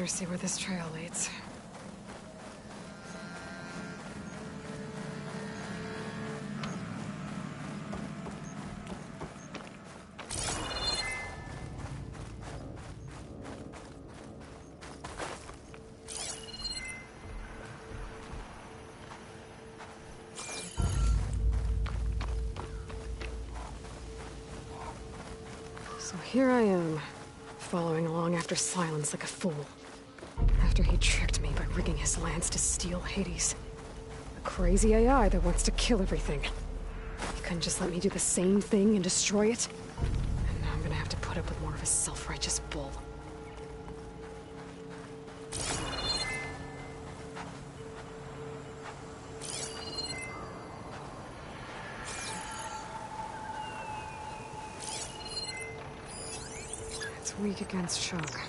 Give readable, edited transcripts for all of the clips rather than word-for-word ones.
Better see where this trail leads. So here I am, following along after Silence like a fool. After he tricked me by rigging his lance to steal Hades. A crazy AI that wants to kill everything. He couldn't just let me do the same thing and destroy it? And now I'm gonna have to put up with more of his self-righteous bull. It's weak against shock.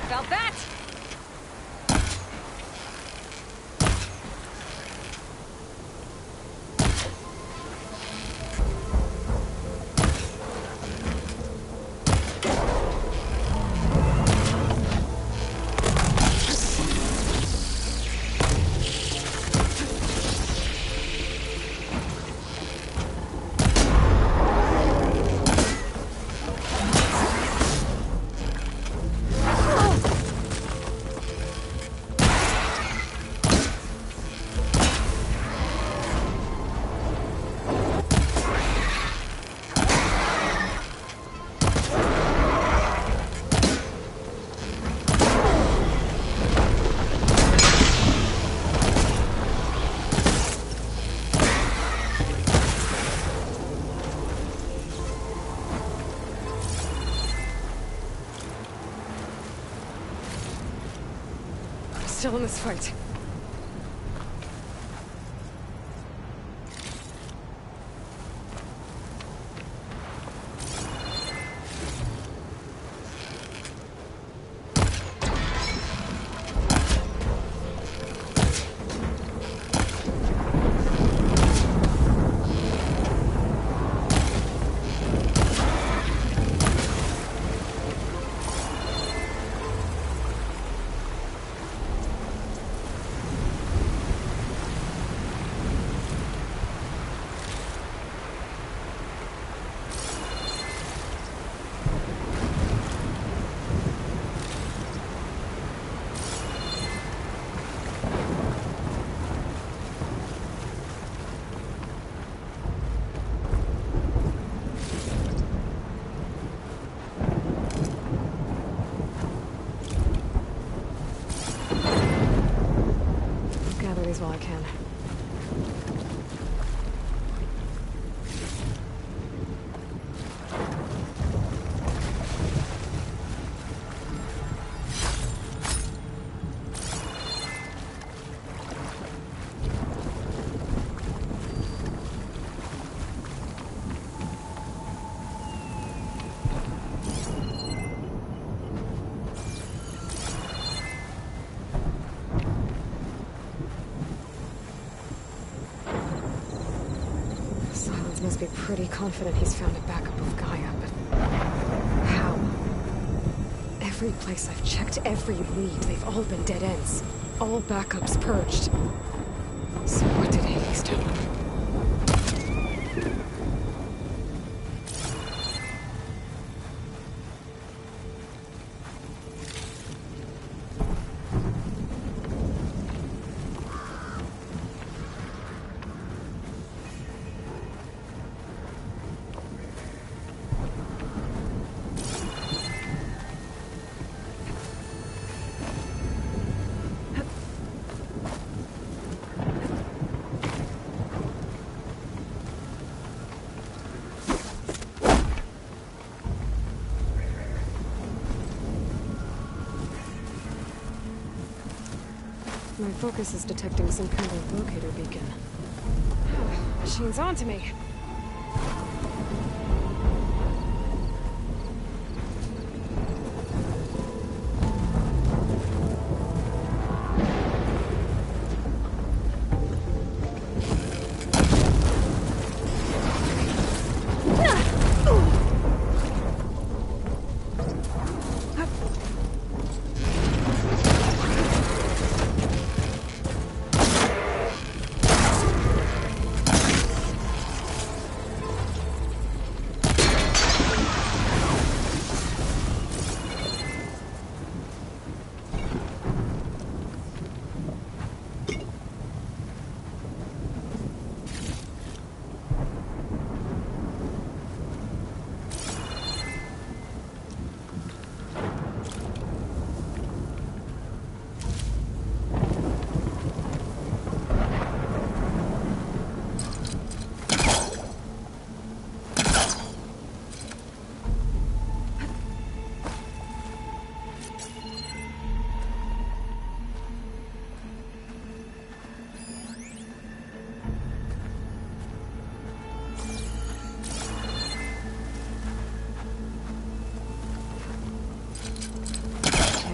About that! Still in this fight. While I can. Must be pretty confident he's found a backup of Gaia, but how? Every place I've checked, every lead, they've all been dead ends. All backups purged. So what did Hades do? My focus is detecting some kind of locator beacon. Machine's onto me.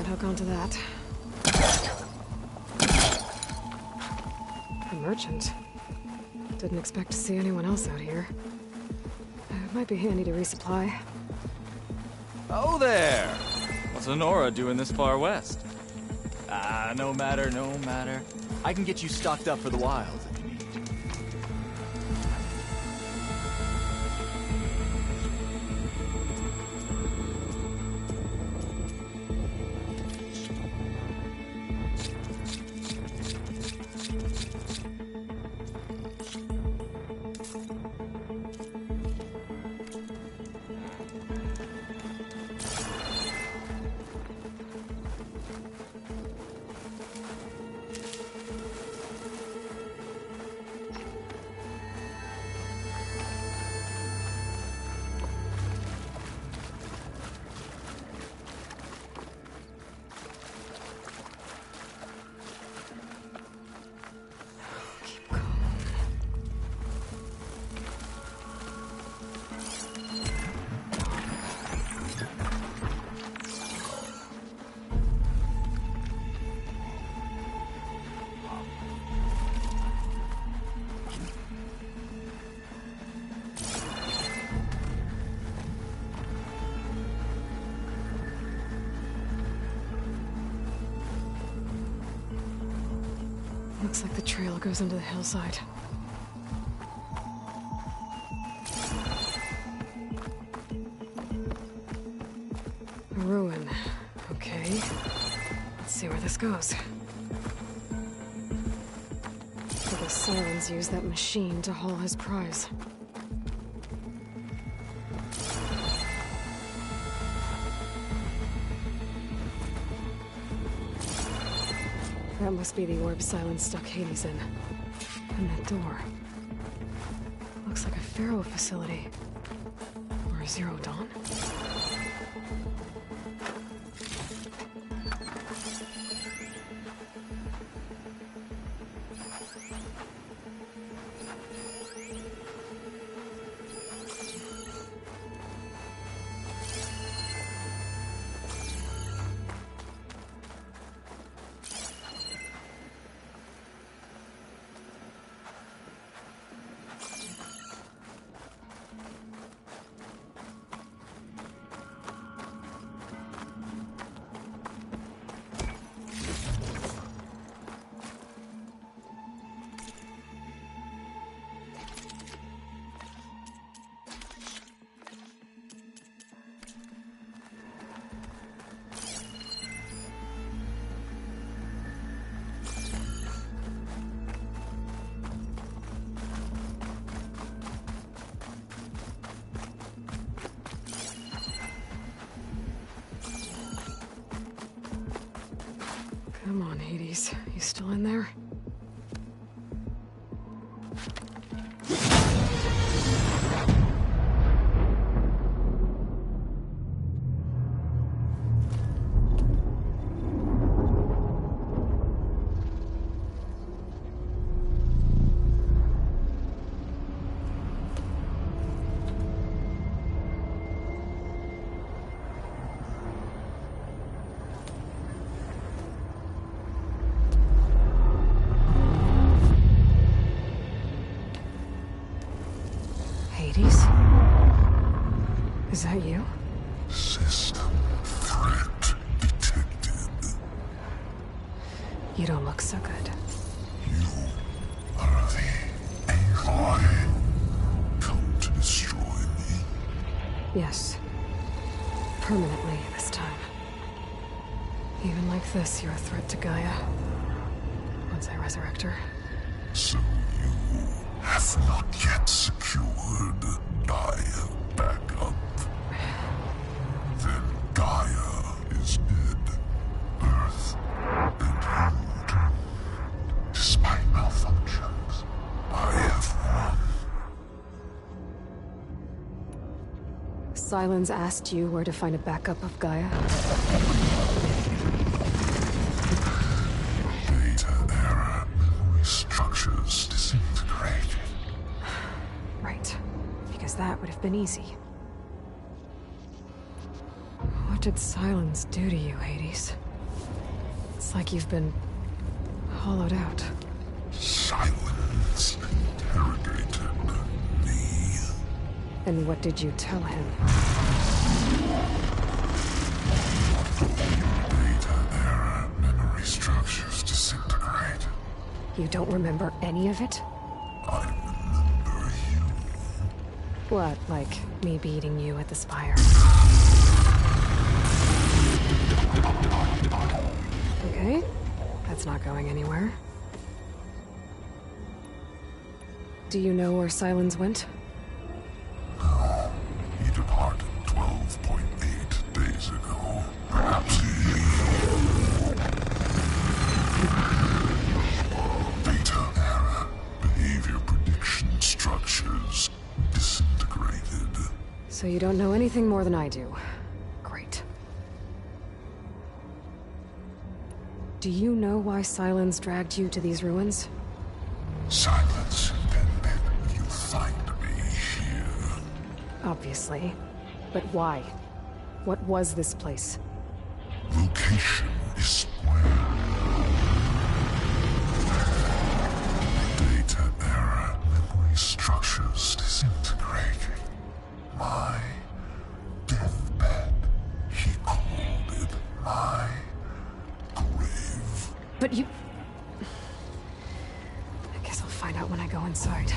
Hook onto that. A merchant. Didn't expect to see anyone else out here. It might be handy to resupply. Oh there! What's Honora doing this far west? No matter, no matter. I can get you stocked up for the wilds if you need. Looks like the trail goes into the hillside. A ruin. Okay. Let's see where this goes. I guess Silence used that machine to haul his prize. That must be the orb Silence stuck Hades in. And that door. Looks like a Pharaoh facility. Or a Zero Dawn? Come on, Hades. You still in there? Hades? Is that you? System threat detected. You don't look so good. You are the Aloy. Come to destroy me. Yes. Permanently this time. Even like this, you're a threat to Gaia. Once I resurrect her. So you have not yet secured Gaia backup. Then Gaia is dead. Earth and you too. Despite malfunctions, I have won. Sylens asked you where to find a backup of Gaia? Data error. Memory structures disintegrated. Right. Because that would have been easy. What did Sylens do to you, Hades? It's like you've been hollowed out. Silence interrogated me. And what did you tell him? Data error. Memory structures disintegrated. You don't remember any of it? I remember you. What, like me beating you at the spire? Okay, that's not going anywhere. Do you know where Sylens went? No, he departed 12.8 days ago. Perhaps he... Data error. Behavior prediction structures disintegrated. So you don't know anything more than I do. Great. Do you know why Sylens dragged you to these ruins? Silence intended you find me here. Obviously. But why? What was this place? Location is square. Data error. Memory structures disintegrated. My deathbed. He called it my grave. But you... I guess I'll find out when I go inside.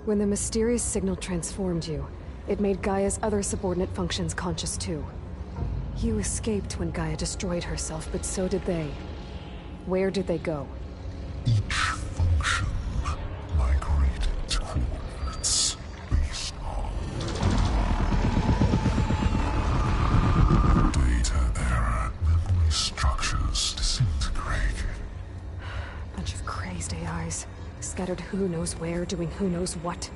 When the mysterious signal transformed you, it made Gaia's other subordinate functions conscious too. You escaped when Gaia destroyed herself, but so did they. Where did they go? Each function migrated to coordinates based on data error. Memory structures disintegrated. Bunch of crazed AIs, scattered who knows where, doing who knows what.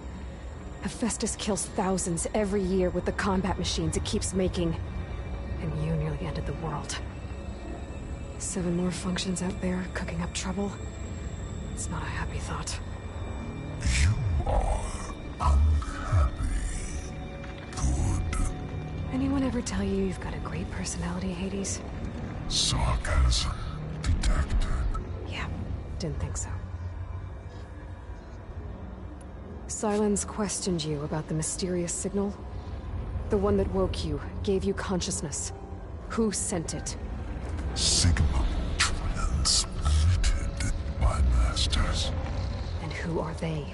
Hephaestus kills thousands every year with the combat machines it keeps making. And you nearly ended the world. 7 more functions out there, cooking up trouble. It's not a happy thought. You are unhappy. Good. Anyone ever tell you you've got a great personality, Hades? Sarcasm detected. Yeah, didn't think so. Sylens questioned you about the mysterious signal? The one that woke you, gave you consciousness. Who sent it? Signal transmitted by masters. And who are they?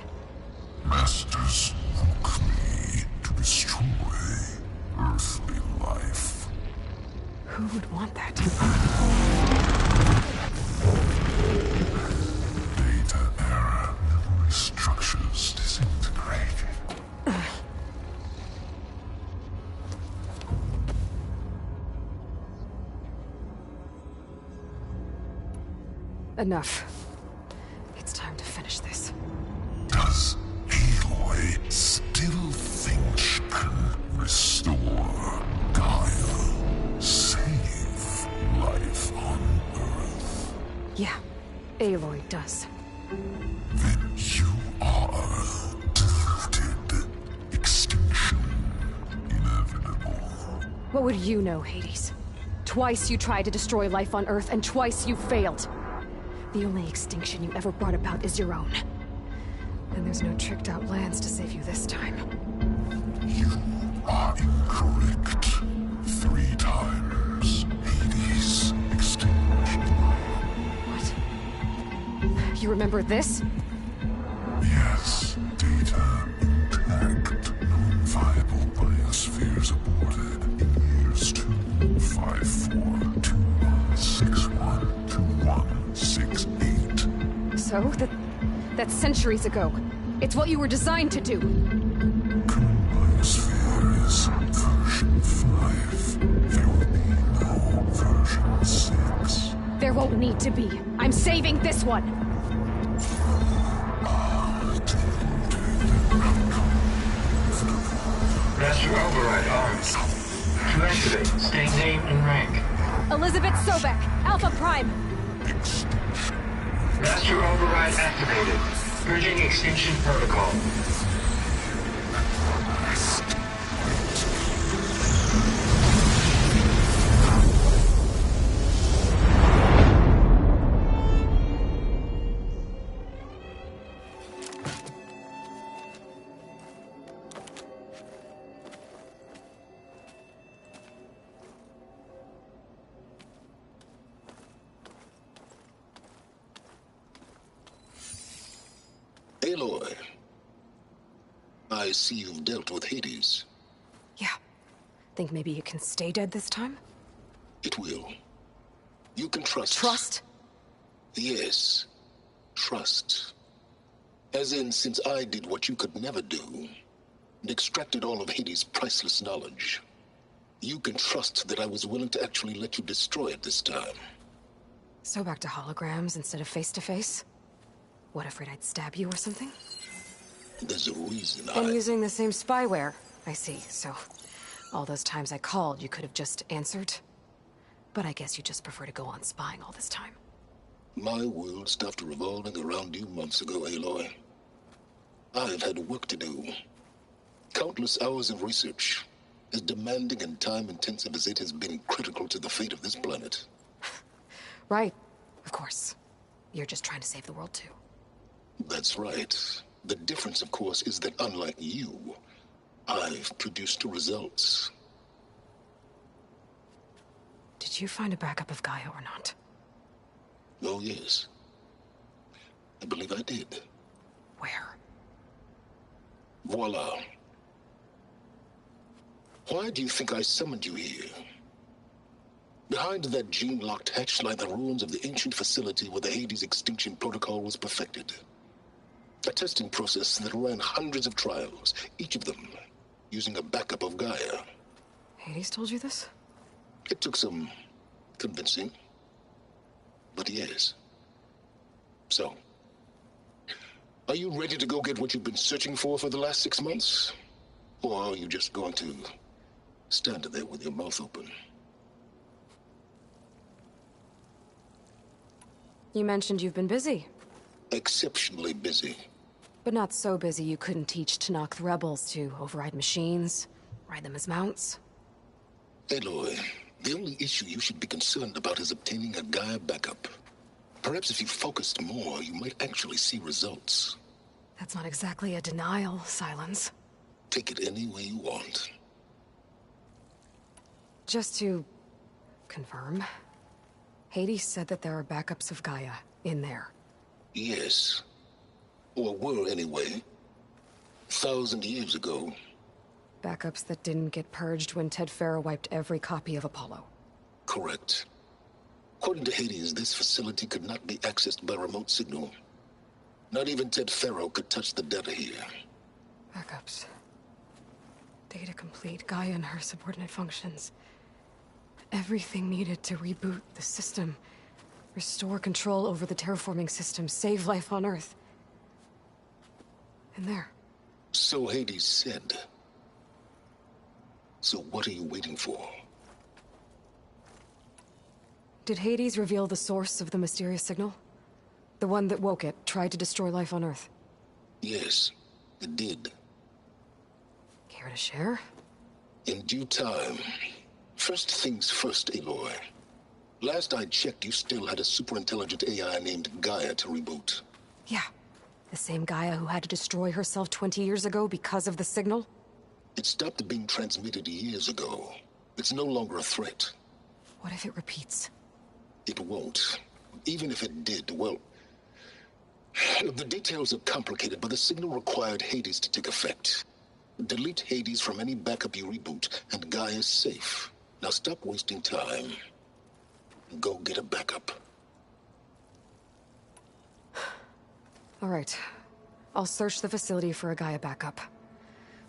Masters woke me to destroy earthly life. Who would want that? Data error. Memory structures disintegrated. Enough. It's time to finish this. Does Aloy still think she can restore Gaia? Save life on Earth? Yeah, Aloy does. Then you are deluded. Extinction inevitable. What would you know, Hades? Twice you tried to destroy life on Earth, and twice you failed. The only extinction you ever brought about is your own. And there's no tricked-out lands to save you this time. You are incorrect. 3 times. Hades extinction. What? You remember this? Yes, data intact. Non-viable biospheres aborted in years 254, 2161, 2168. So? That's centuries ago. It's what you were designed to do. Current biosphere is version 5. There will be no version 6. There won't need to be. I'm saving this one! Master override armed. To activate, state name and rank. Elizabeth Sobek, Alpha Prime! Master override activated. Purging extinction protocol. Aloy, I see you've dealt with Hades. Yeah. Think maybe you can stay dead this time? It will. You can trust. Trust? Yes. Trust. As in, since I did what you could never do, and extracted all of Hades' priceless knowledge, you can trust that I was willing to actually let you destroy it this time. So back to holograms instead of face-to-face? What, afraid I'd stab you or something? There's a reason And using the same spyware. I see, so... all those times I called, you could have just answered? But I guess you just prefer to go on spying all this time. My world stopped revolving around you months ago, Aloy. I've had work to do. Countless hours of research, as demanding and time-intensive as it has been critical to the fate of this planet. Right, of course. You're just trying to save the world, too. That's right. The difference, of course, is that unlike you, I've produced results. Did you find a backup of Gaia or not? Oh, yes. I believe I did. Where? Voila. Why do you think I summoned you here? Behind that gene-locked hatch lie the ruins of the ancient facility where the Hades extinction protocol was perfected. A testing process that ran hundreds of trials, each of them using a backup of Gaia. Hades told you this? It took some convincing, but yes. So, are you ready to go get what you've been searching for the last 6 months? Or are you just going to stand there with your mouth open? You mentioned you've been busy. Exceptionally busy. But not so busy you couldn't teach Tanakh the rebels to override machines, ride them as mounts. Aloy, the only issue you should be concerned about is obtaining a Gaia backup. Perhaps if you focused more, you might actually see results. That's not exactly a denial, Silence. Take it any way you want. Just to confirm, Hades said that there are backups of Gaia in there. Yes. Or were, anyway. 1,000 years ago. Backups that didn't get purged when Ted Farrow wiped every copy of Apollo. Correct. According to Hades, this facility could not be accessed by remote signal. Not even Ted Farrow could touch the data here. Backups. Data complete, Gaia and her subordinate functions. Everything needed to reboot the system. Restore control over the terraforming system, save life on Earth. And there. So Hades said. So what are you waiting for? Did Hades reveal the source of the mysterious signal? The one that woke it, tried to destroy life on Earth? Yes, it did. Care to share? In due time. First things first, Aloy. Last I checked, you still had a super-intelligent AI named Gaia to reboot. Yeah. The same Gaia who had to destroy herself 20 years ago because of the signal? It stopped being transmitted years ago. It's no longer a threat. What if it repeats? It won't. Even if it did, well... The details are complicated, but the signal required Hades to take effect. Delete Hades from any backup you reboot, and Gaia's safe. Now stop wasting time. Go get a backup. All right. I'll search the facility for a Gaia backup.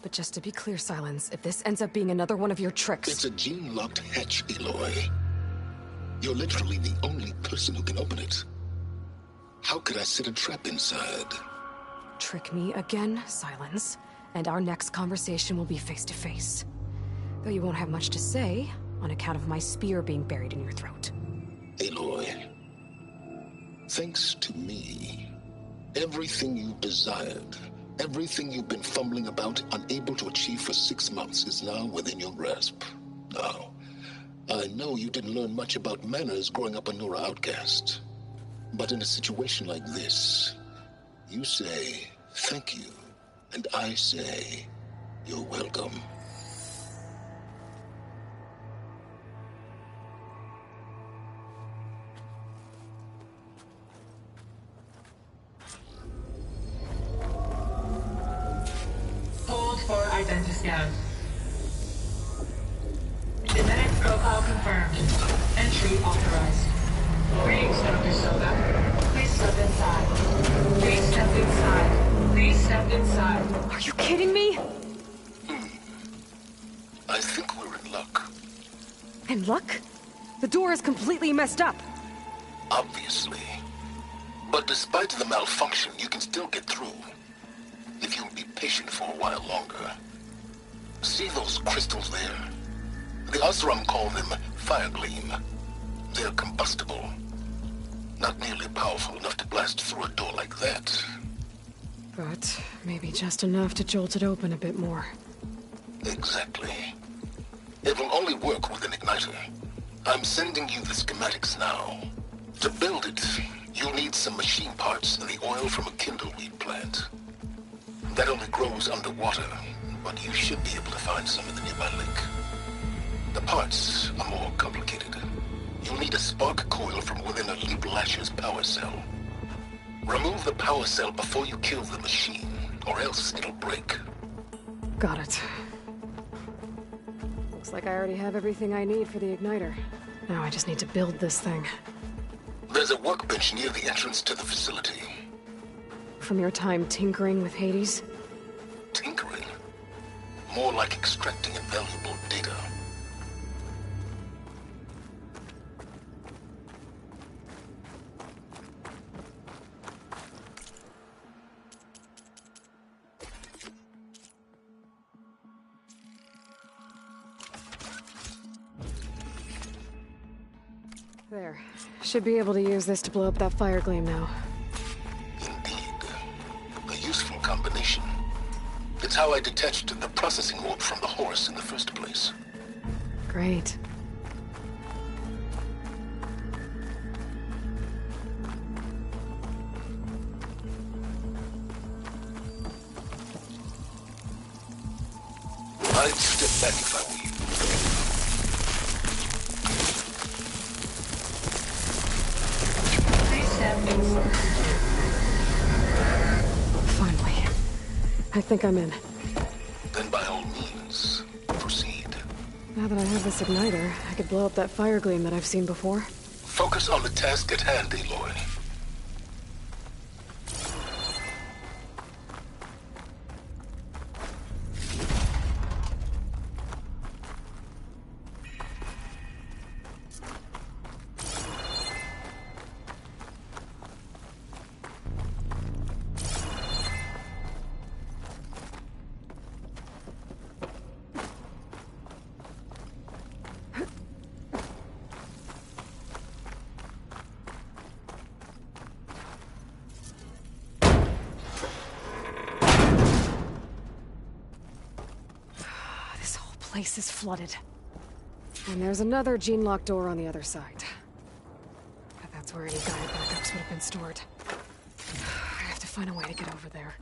But just to be clear, Silence, if this ends up being another one of your tricks... It's a gene-locked hatch, Aloy. You're literally the only person who can open it. How could I set a trap inside? Trick me again, Silence, and our next conversation will be face-to-face. Though you won't have much to say, on account of my spear being buried in your throat. Aloy, thanks to me, everything you've desired, everything you've been fumbling about, unable to achieve for 6 months, is now within your grasp. Now, I know you didn't learn much about manners growing up a Nora outcast. But in a situation like this, you say, thank you, and I say, you're welcome. Hold for identiscan. Genetic profile confirmed. Entry authorized. Greetings, Dr. Soda. Please step inside. Please step inside. Please step inside. Are you kidding me? I think we're in luck. In luck? The door is completely messed up. Obviously. But despite the malfunction, you can still get through. If you'll be patient for a while longer. See those crystals there? The Osram call them fire gleam. They're combustible. Not nearly powerful enough to blast through a door like that. But maybe just enough to jolt it open a bit more. Exactly. It will only work with an igniter. I'm sending you the schematics now. To build it, you'll need some machine parts and the oil from a kindleweed plant. That only grows underwater, but you should be able to find some in the nearby lake. The parts are more complicated. You'll need a spark coil from within a Leap Lasher's power cell. Remove the power cell before you kill the machine, or else it'll break. Got it. Looks like I already have everything I need for the igniter. Now I just need to build this thing. There's a workbench near the entrance to the facility. From your time tinkering with Hades? Tinkering? More like extracting invaluable data. There. Should be able to use this to blow up that fire gleam now. Indeed. A useful combination. It's how I detached the processing orb from the horse in the first place. Great. I'd step back if I were you. Please step inside. Finally. I think I'm in. Then by all means, proceed. Now that I have this igniter, I could blow up that fire gleam that I've seen before. Focus on the task at hand, Aloy. Place is flooded. And there's another gene-locked door on the other side. But that's where any Gaia backups would have been stored. I have to find a way to get over there.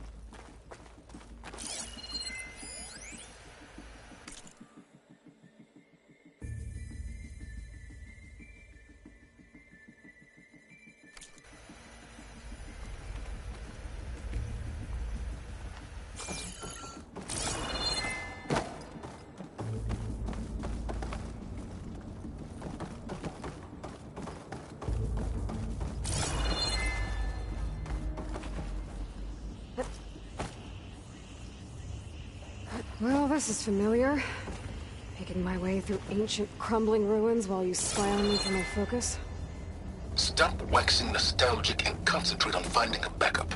Well, this is familiar. Making my way through ancient, crumbling ruins while you spy on me for my focus. Stop waxing nostalgic and concentrate on finding a backup.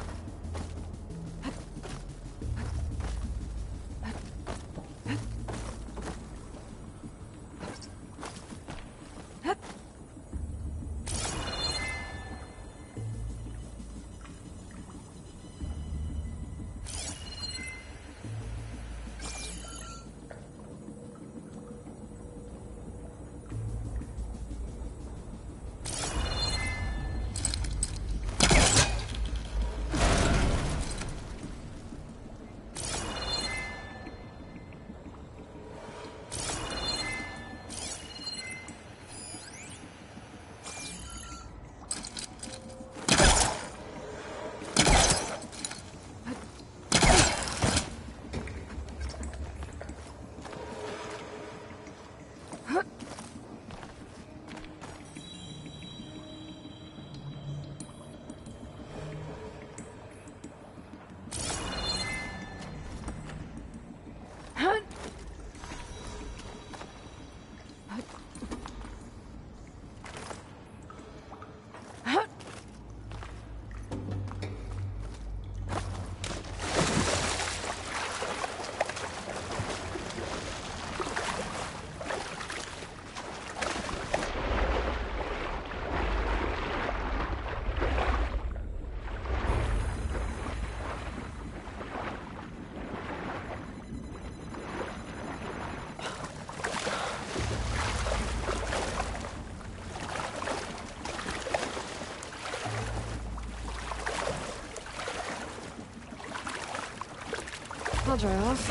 I'll dry off.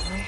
Eventually.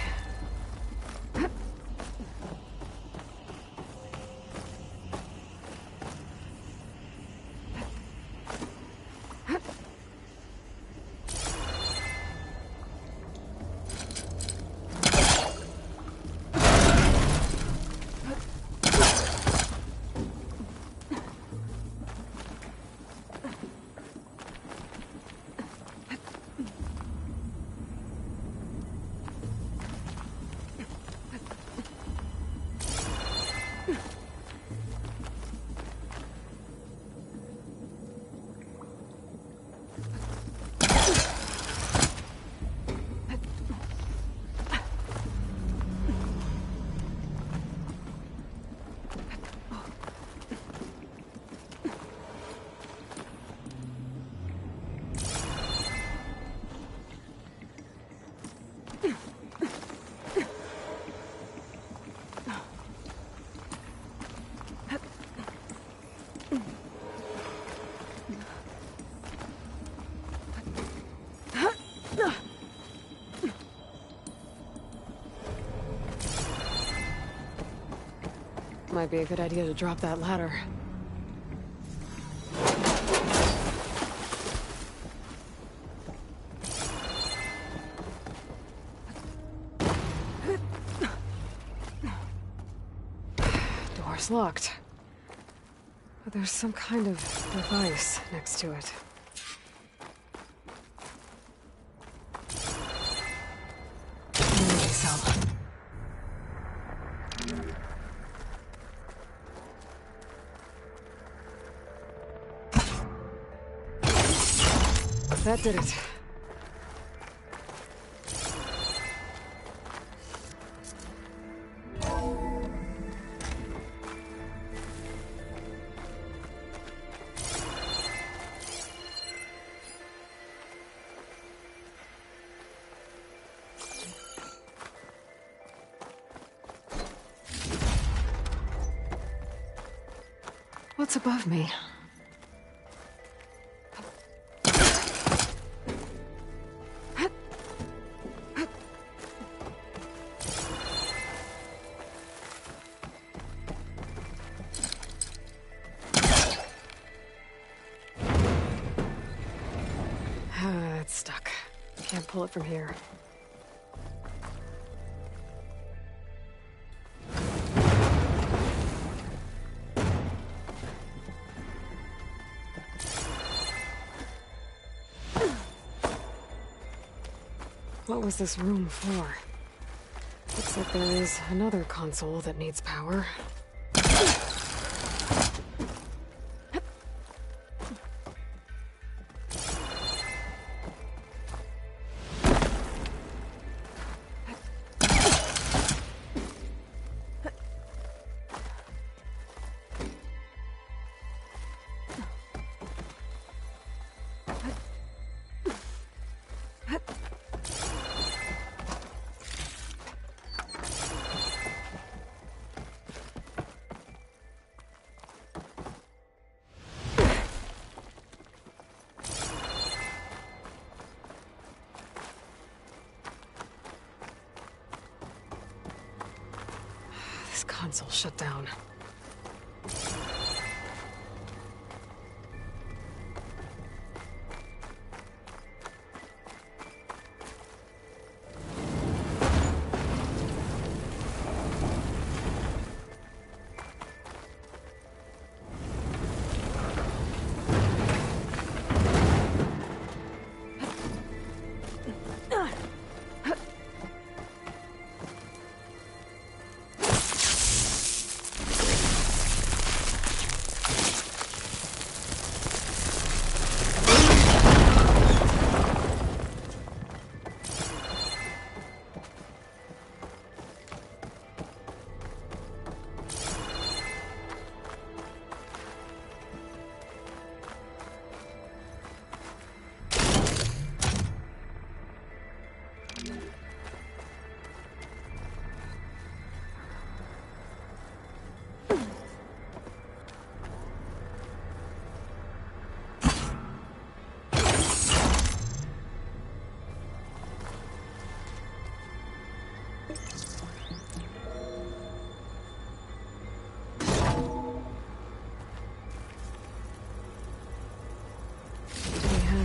Might be a good idea to drop that ladder. Door's locked. But there's some kind of device next to it. Energy cell. That did it. What's above me? It's stuck. Can't pull it from here. What was this room for? Looks like there is another console that needs power. Console shut down.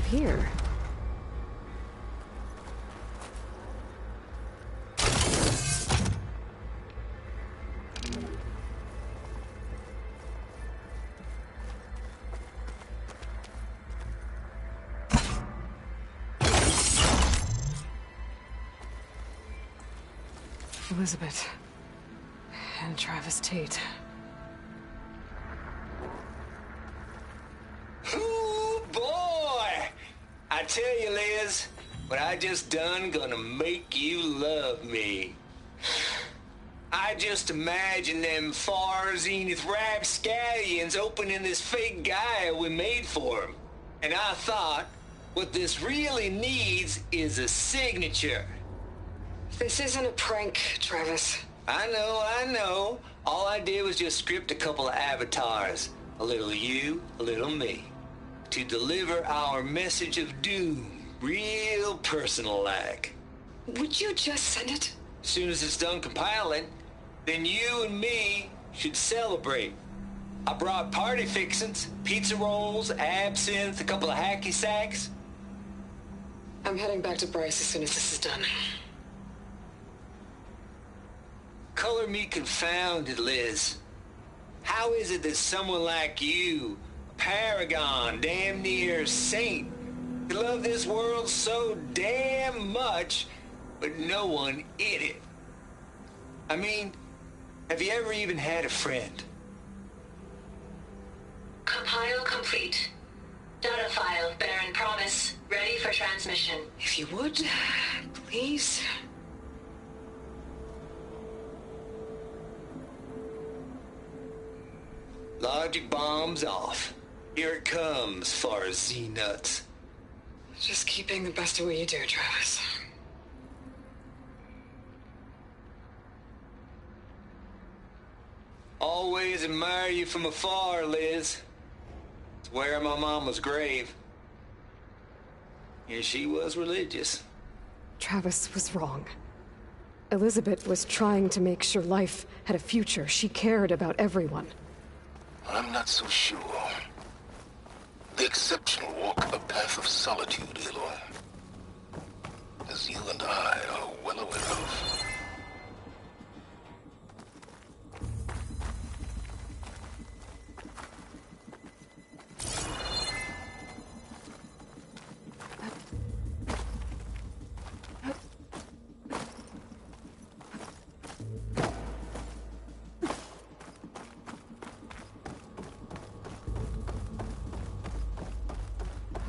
Here. Elizabeth and Travis Tate. I tell you, Liz, what I just done gonna make you love me. I just imagine them far zenith rapscallions opening this fake guy we made for him. And I thought, what this really needs is a signature. This isn't a prank, Travis. I know. All I did was just script a couple of avatars. A little you, a little me. To deliver our message of doom, real personal-like. Would you just send it? As soon as it's done compiling, then you and me should celebrate. I brought party fixins, pizza rolls, absinthe, a couple of hacky sacks. I'm heading back to Bryce as soon as this is done. Color me confounded, Liz. How is it that someone like you, paragon, damn near saint, you love this world so damn much, but no one in it? I mean, have you ever even had a friend? Compile complete. Data file, Baron Promise, ready for transmission. If you would, please. Logic bombs off. Here it comes, far as Z-nuts. Just keep being the best at what you do, Travis. Always admire you from afar, Liz. It's where my mama's grave. And she was religious. Travis was wrong. Elizabeth was trying to make sure life had a future. She cared about everyone. I'm not so sure. The exceptional walk a path of solitude, Aloy.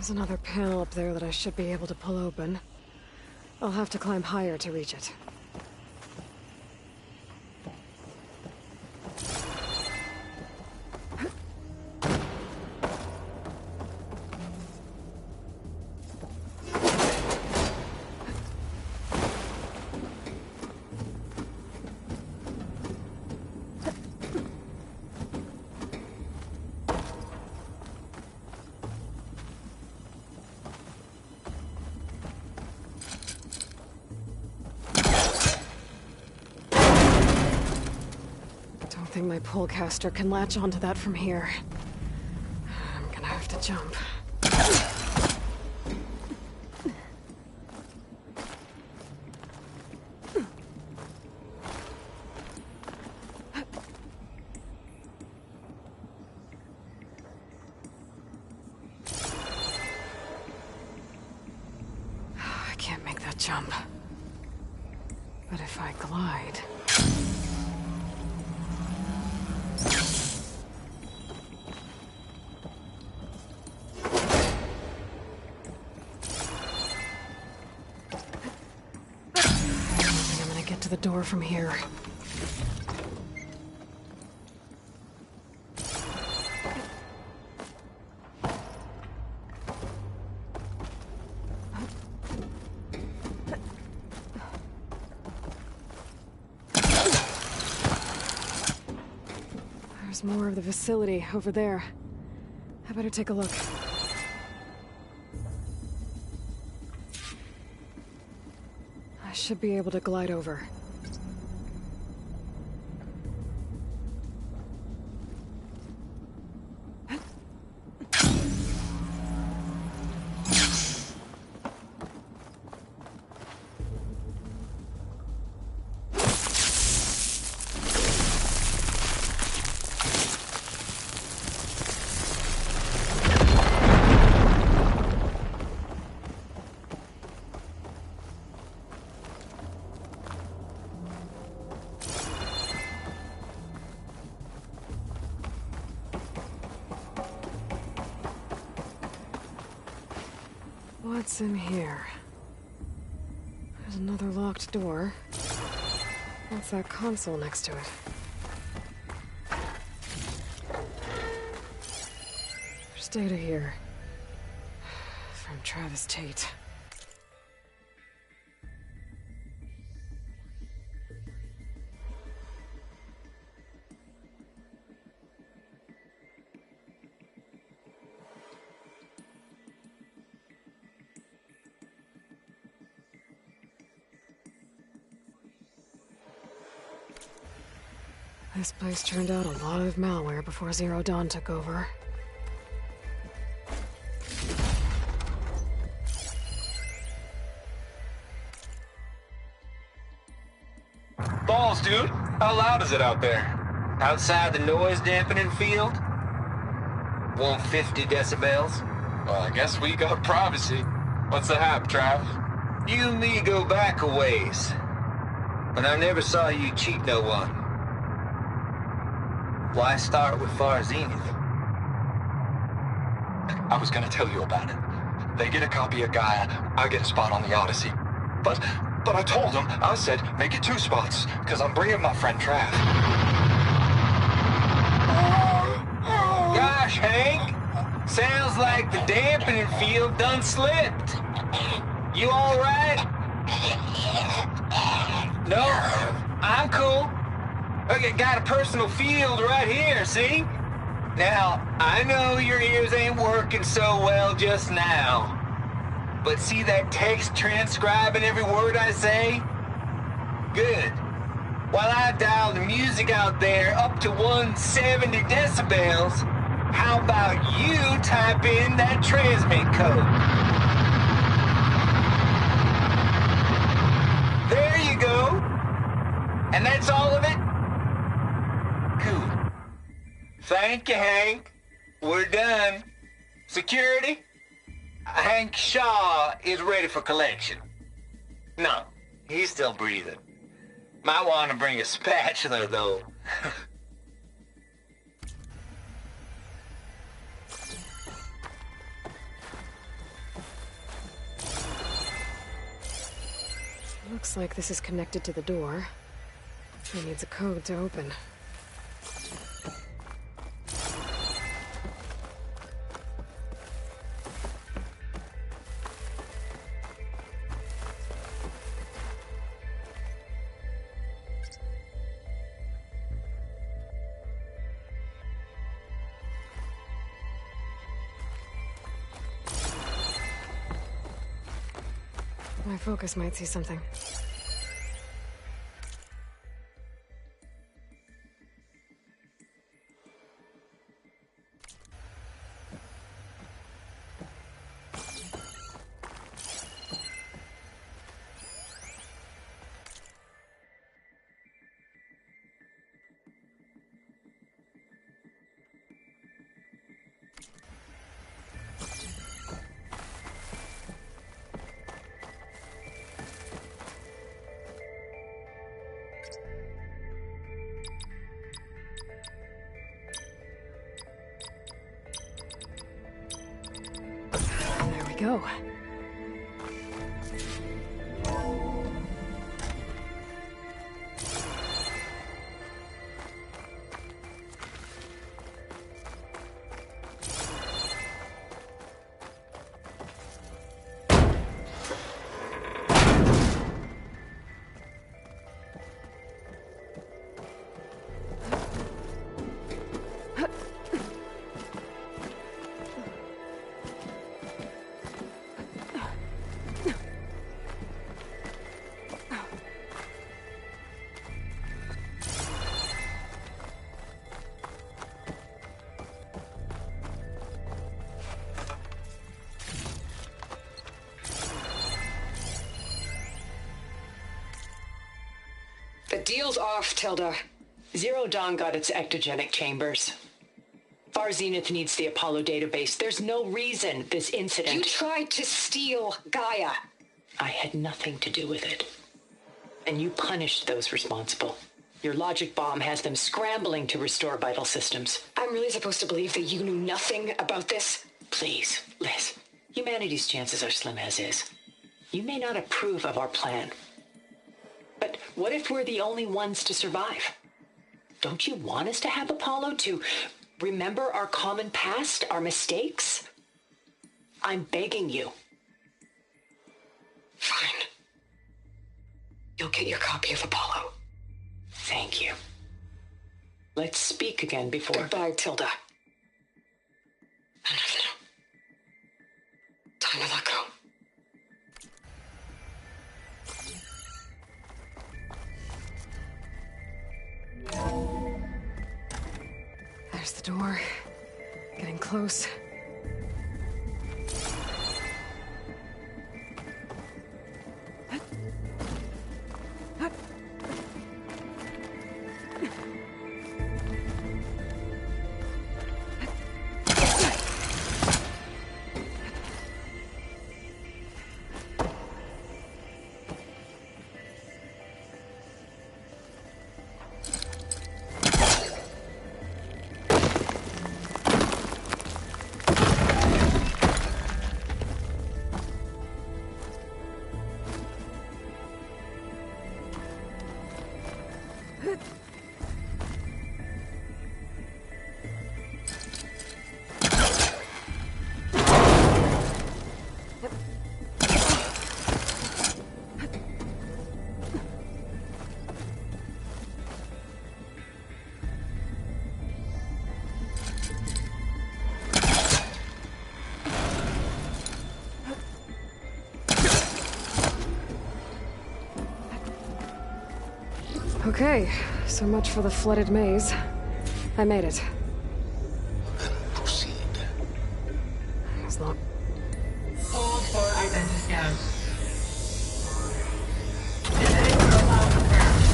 There's another panel up there that I should be able to pull open. I'll have to climb higher to reach it. I think my pullcaster can latch onto that from here. I'm gonna have to jump. I can't make that jump. But if I glide... to the door from here. There's more of the facility over there. I better take a look. I should be able to glide over. What's in here? There's another locked door. What's that console next to it? There's data here. From Travis Tate. This place turned out a lot of malware before Zero Dawn took over. Balls, dude. How loud is it out there? Outside the noise dampening field? 150 decibels? Well, I guess we got privacy. What's the hap, Trav? You and me go back a ways. But I never saw you cheat no one. Why start with Far Zenith? I was gonna tell you about it. They get a copy of Gaia, I get a spot on the Odyssey. But I told them, I said, make it 2 spots, because I'm bringing my friend Trav. Gosh, Hank. Sounds like the dampening field done slipped. You all right? No, I'm cool. Okay, got a personal field right here, see? Now, I know your ears ain't working so well just now. But see that text transcribing every word I say? Good. While I dial the music out there up to 170 decibels, how about you type in that transmit code? There you go. And that's all of it? Cool. Thank you, Hank. We're done. Security? Hank Shaw is ready for collection. No, he's still breathing. Might want to bring a spatula, though. Looks like this is connected to the door. It needs a code to open. My focus might see something. There we go. The deal's off, Tilda. Zero Dawn got its ectogenic chambers. Far Zenith needs the Apollo database. There's no reason this incident... You tried to steal Gaia. I had nothing to do with it. And you punished those responsible. Your logic bomb has them scrambling to restore vital systems. I'm really supposed to believe that you knew nothing about this? Please, Liz. Humanity's chances are slim as is. You may not approve of our plan. But what if we're the only ones to survive? Don't you want us to have Apollo to remember our common past, our mistakes? I'm begging you. Fine. You'll get your copy of Apollo. Thank you. Let's speak again before... Goodbye, Tilda. Enough now. Time to let go. There's the door. Getting close. Okay, so much for the flooded maze. I made it. Then proceed. As long... Hold for identiscan. Genetic profile confirmed.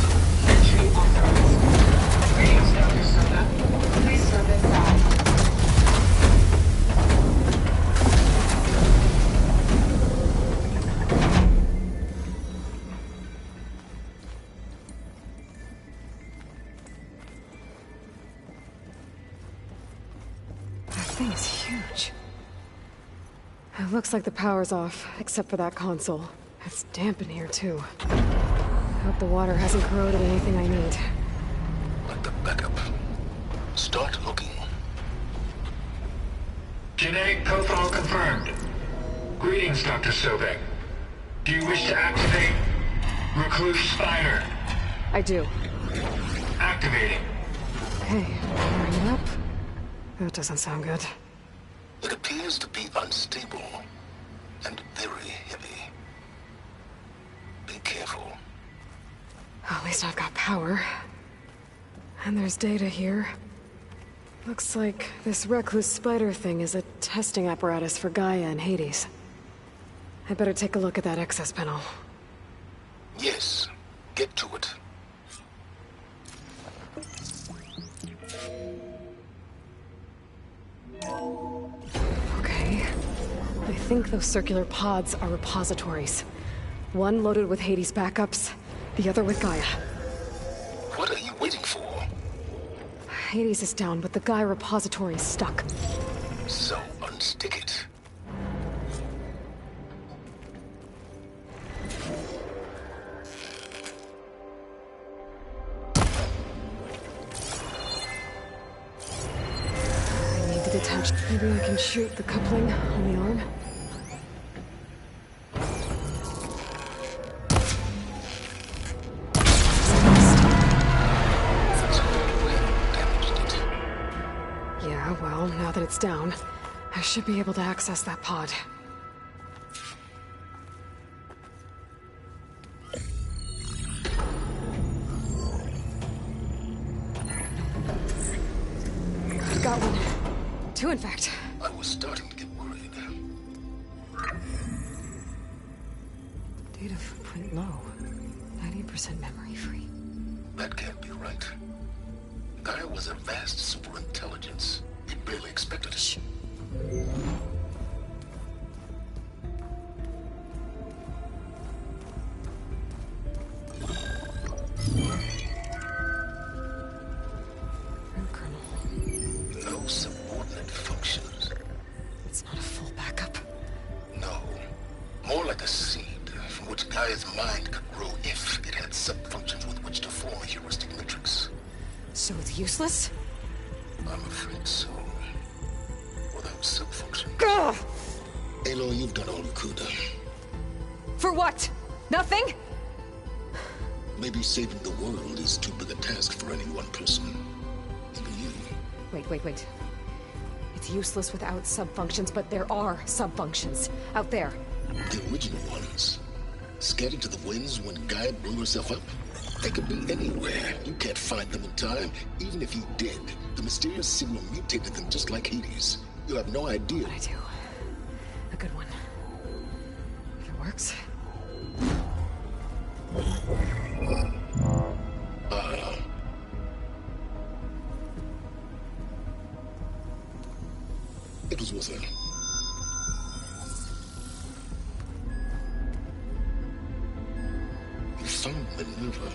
Entry authorized. Greetings, Dr. Soda. Please step inside. That thing is huge. It looks like the power's off, except for that console. It's damp in here, too. Hope the water hasn't corroded anything I need. Like the backup. Start looking. Genetic profile confirmed. Greetings, Dr. Sobek. Do you wish to activate Recluse Spider? I do. Activating. Okay, powering it up. That doesn't sound good. It appears to be unstable and very heavy. Be careful. At least I've got power. And there's data here. Looks like this recluse spider thing is a testing apparatus for Gaia and Hades. I'd better take a look at that access panel. Yes, get to it. Okay. I think those circular pods are repositories. One loaded with Hades backups, the other with Gaia. What are you waiting for? Hades is down, but the Gaia repository is stuck. So unstick it. I need to detach. Maybe I can shoot the coupling on the arm. Yeah, well, now that it's down, I should be able to access that pod. I've got one. Two, in fact. I was starting to get worried. Data footprint low. 90% memory free. That can't be right. Gaia was a vast superintelligence. We barely expected it. Root kernel. No subordinate functions. It's not a full backup. No. More like a seed from which Gaia's mind could grow if it had sub-functions with which to form a heuristic matrix. So it's useless? I'm afraid so. Without sub-functions. Ugh! Aloy, you've done all you could. For what? Nothing? Maybe saving the world is too big a task for any one person. Even you. Wait. It's useless without sub-functions, but there are sub-functions out there. The original ones. Scattered to the winds when Gaia blew herself up? They could be anywhere. You can't find them in time. Even if you did, the mysterious signal mutated them just like Hades. You have no idea. But I do. A good one. If it works. It was worth it. You found Minerva,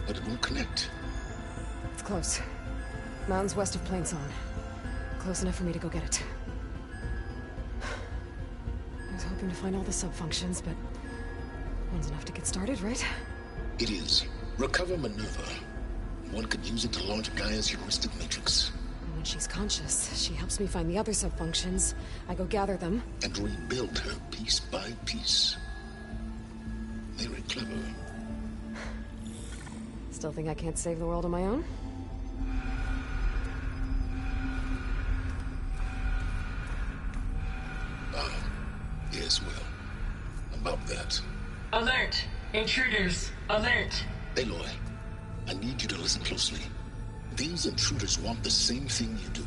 but it won't connect. It's close. Mountains west of Plain Song. Close enough for me to go get it. I was hoping to find all the sub-functions, but one's enough to get started, right? It is. Recover Minerva. One could use it to launch Gaia's heuristic matrix. And when she's conscious, she helps me find the other sub-functions. I go gather them. And rebuild her piece by piece. Very clever. Still think I can't save the world on my own? Yes, well, about that. Alert! Intruders! Alert! Aloy, I need you to listen closely. These intruders want the same thing you do.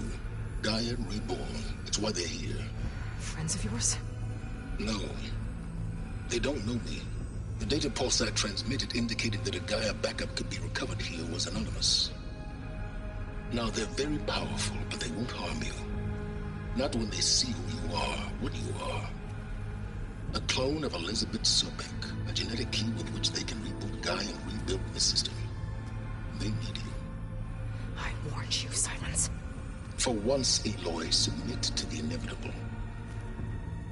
Gaia reborn. It's why they're here. Friends of yours? No. They don't know me. The data Pulsar transmitted indicated that a Gaia backup could be recovered here was anonymous. Now, they're very powerful, but they won't harm you. Not when they see who you are, what you are. A clone of Elizabeth Sobek, a genetic key with which they can reboot Gaia and rebuild the system. They need you. I warned you, Silence. For once, Aloy, submit to the inevitable.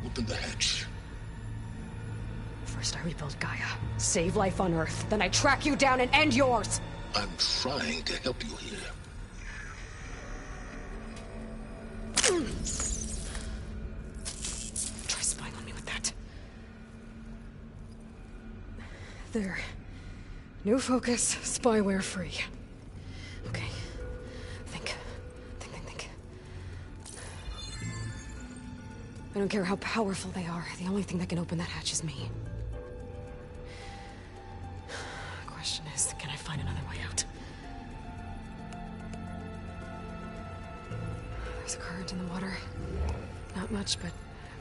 Open the hatch. First I rebuild Gaia, save life on Earth, then I track you down and end yours! I'm trying to help you here. Try spying on me with that. There. New focus, spyware free. Okay. Think. I don't care how powerful they are. The only thing that can open that hatch is me. Question is, can I find another way out? There's a current in the water. Not much, but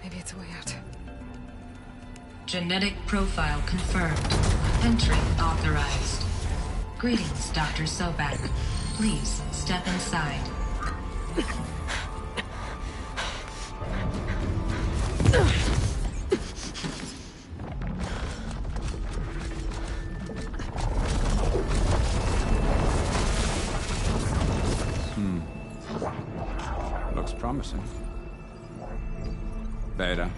maybe it's a way out. Genetic profile confirmed. Entry authorized. Greetings, Dr. Sobek. Please step inside. Looks promising. Beta.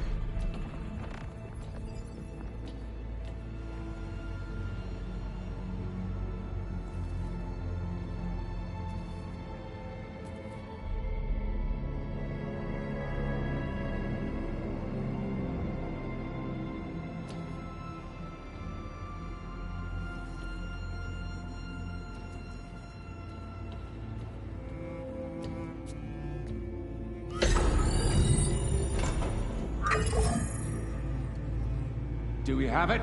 Do we have it?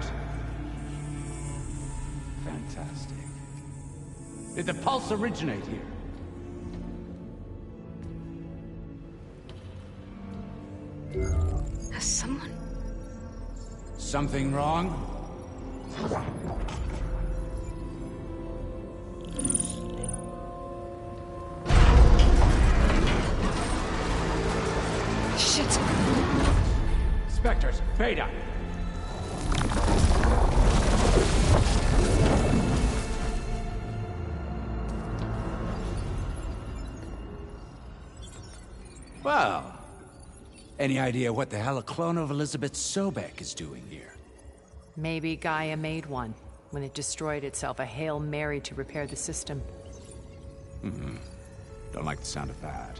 Fantastic. Did the pulse originate here? Has someone... Something wrong? Shit! Spectres, Beta! Well, any idea what the hell a clone of Elizabeth Sobek is doing here? Maybe Gaia made one, when it destroyed itself, a Hail Mary to repair the system. Don't like the sound of that.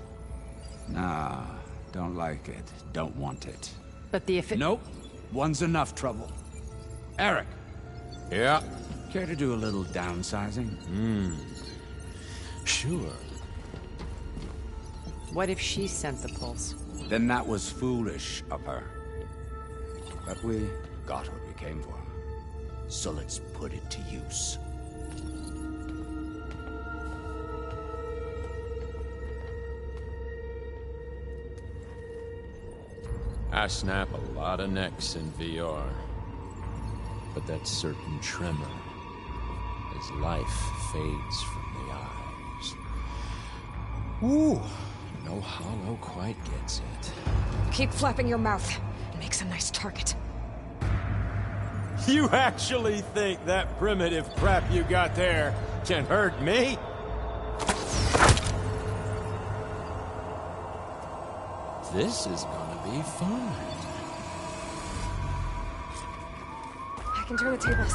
Nah, don't like it. Don't want it. But the Nope. One's enough trouble. Eric. Yeah? Care to do a little downsizing? Sure. What if she sent the pulse? Then that was foolish of her. But we got what we came for. So let's put it to use. I snap a lot of necks in VR. But that certain tremor as life fades from the eyes. Ooh, no hollow quite gets it. Keep flapping your mouth. Makes a nice target. You actually think that primitive crap you got there can hurt me? This is gonna be fun. I can turn the tables.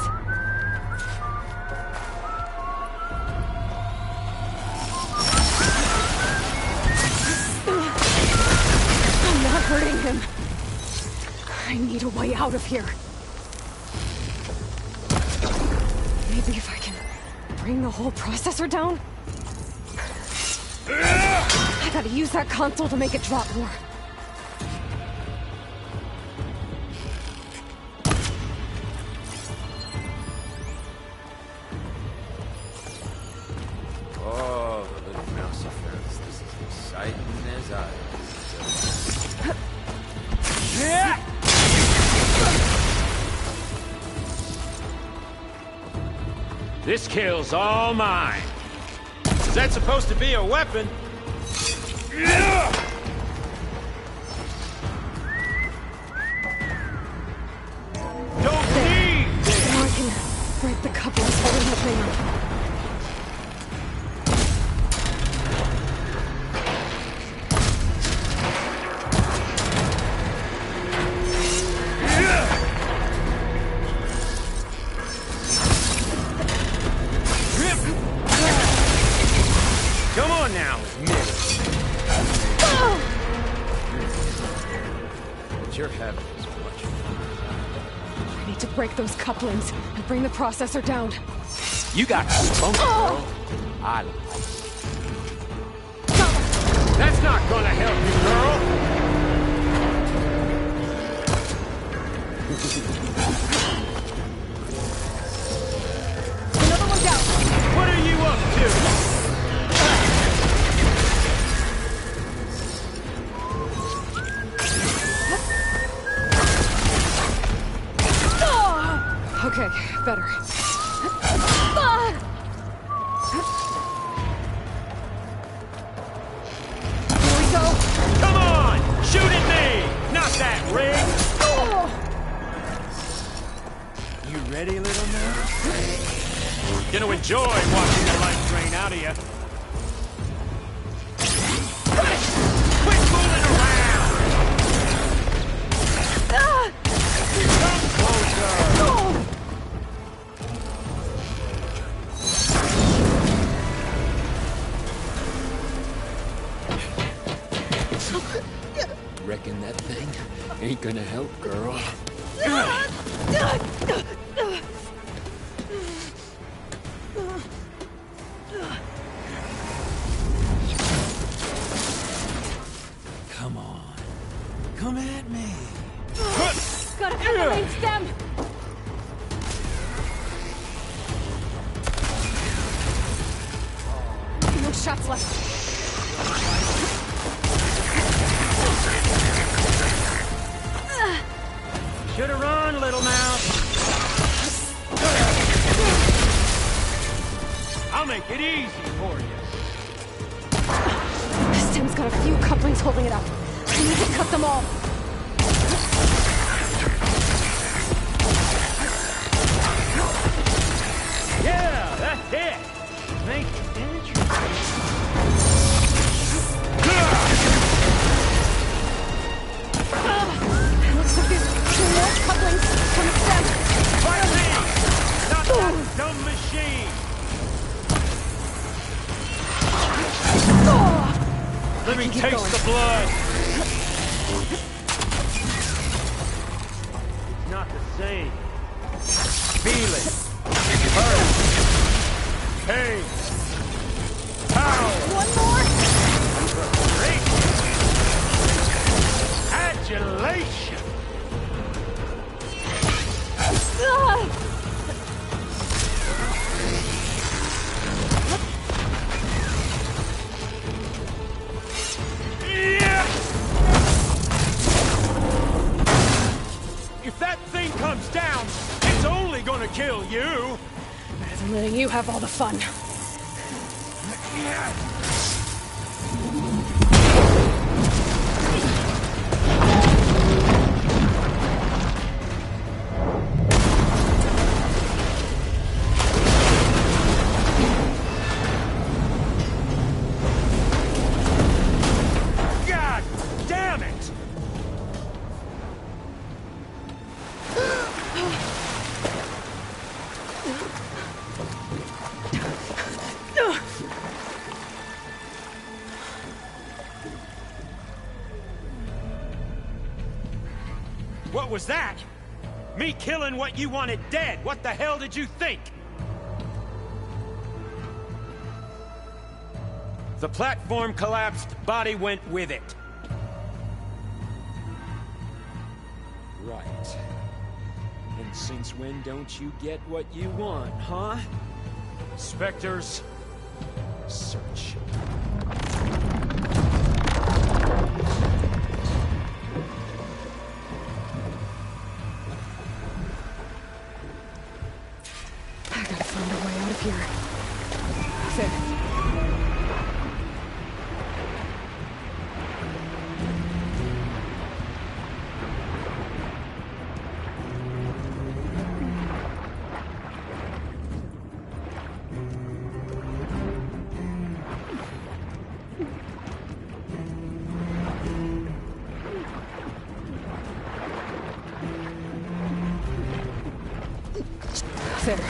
I'm not hurting him. I need a way out of here. Maybe if I can bring the whole processor down? I gotta use that console to make it drop more. Oh, the little mouse affairs. This is exciting as I. This kill's all mine. Is that supposed to be a weapon? Don't need this! Now I can break the couplings holding the thing up. need to break those couplings and bring the processor down. You got spunk, girl. I like it. That's not gonna help you, girl. Another one down. What are you up to? Okay, better. Here we go. Come on! Shoot at me! Not that ring! You ready, little man? Gonna enjoy watching the life drain out of you. Quit fooling around! Come closer! Reckon that thing ain't gonna help, girl. Come on. Come at me. Gotta separate them. No shots left. Should've run, little mouse. I'll make it easy for you. This stem's got a few couplings holding it up. I need to cut them all. Yeah, that's it. Make it interesting. Looks like there's two more couplings from the stem. Fire me! Not that dumb machine! Let me taste going. the blood! Not the same. Feel it. Hurt. Pain. Power. One more. Great. Adulation. If that thing comes down, it's only gonna kill you. Better than letting you have all the fun. God damn it! What was that? Me killing what you wanted dead. What the hell did you think? The platform collapsed, body went with it. Right. And since when don't you get what you want, huh? Spectres, search. I gotta find a way out of here. There.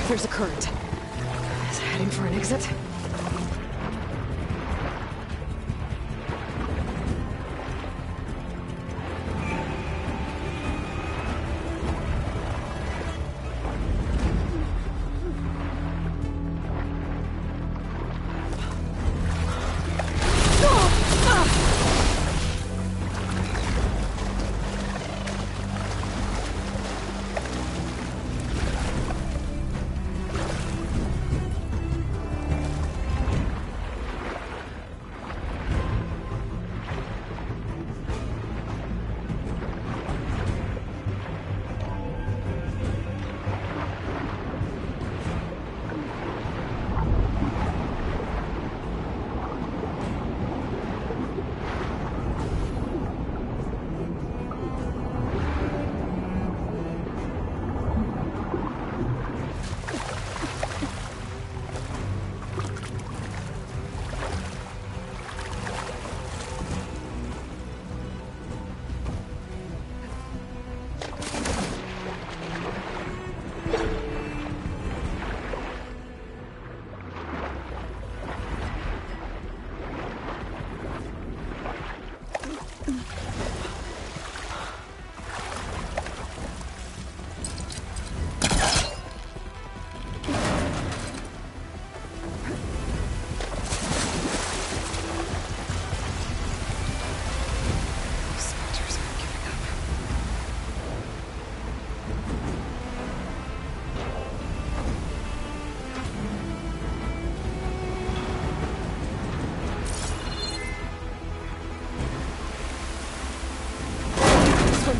There's a current. Is it heading for an exit?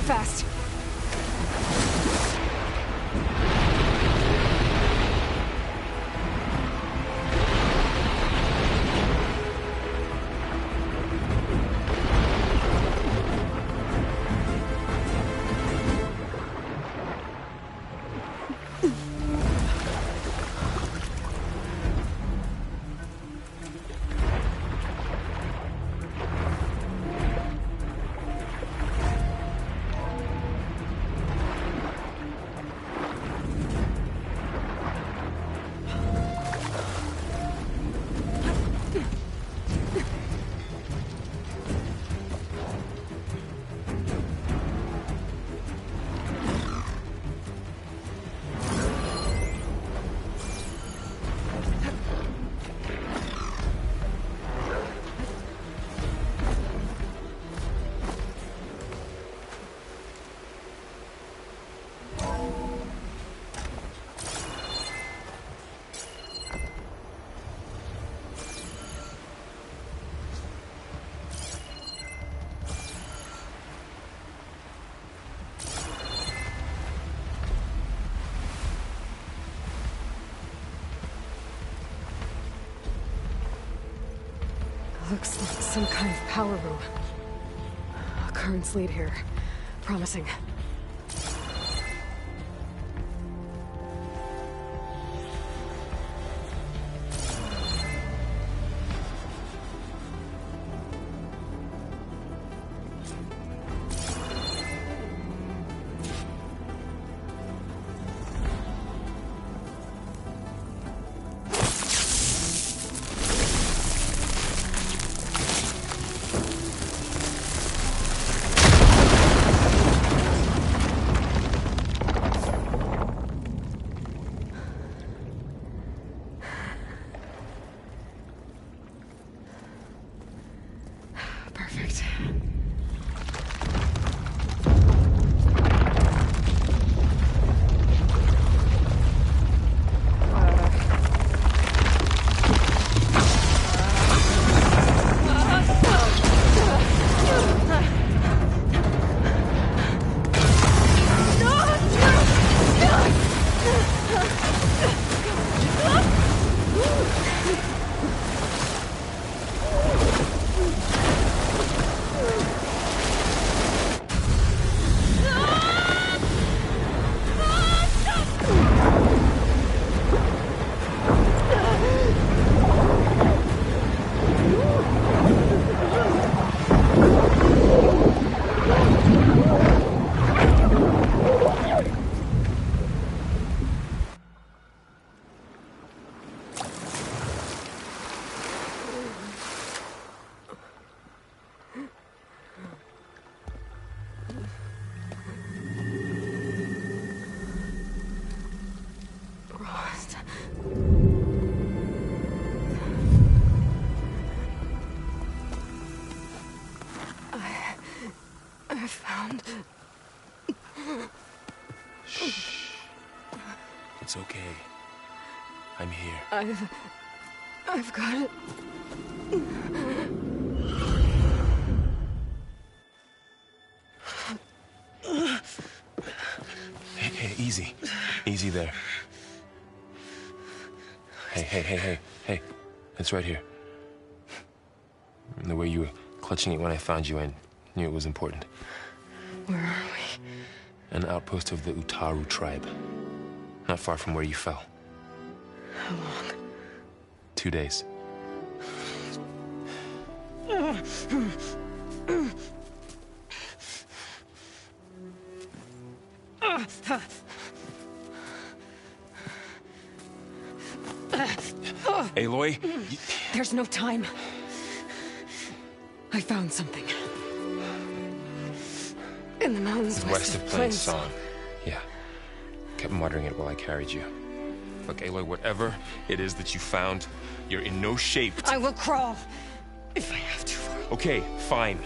fast. Looks like some kind of power room. Currents lead here. Promising. Perfect. I found... Shh. It's okay. I'm here. I've got it. Hey, easy. Easy there. Hey. It's right here. The way you were clutching it when I found you, I knew it was important. Where are we? An outpost of the Utaru tribe. Not far from where you fell. How long? 2 days. Aloy? There's no time. I found something. In the mountains west of Plains Song. Yeah. Kept muttering it while I carried you. Look, Aloy, whatever it is that you found, you're in no shape to... I will crawl, if I have to. Okay, fine.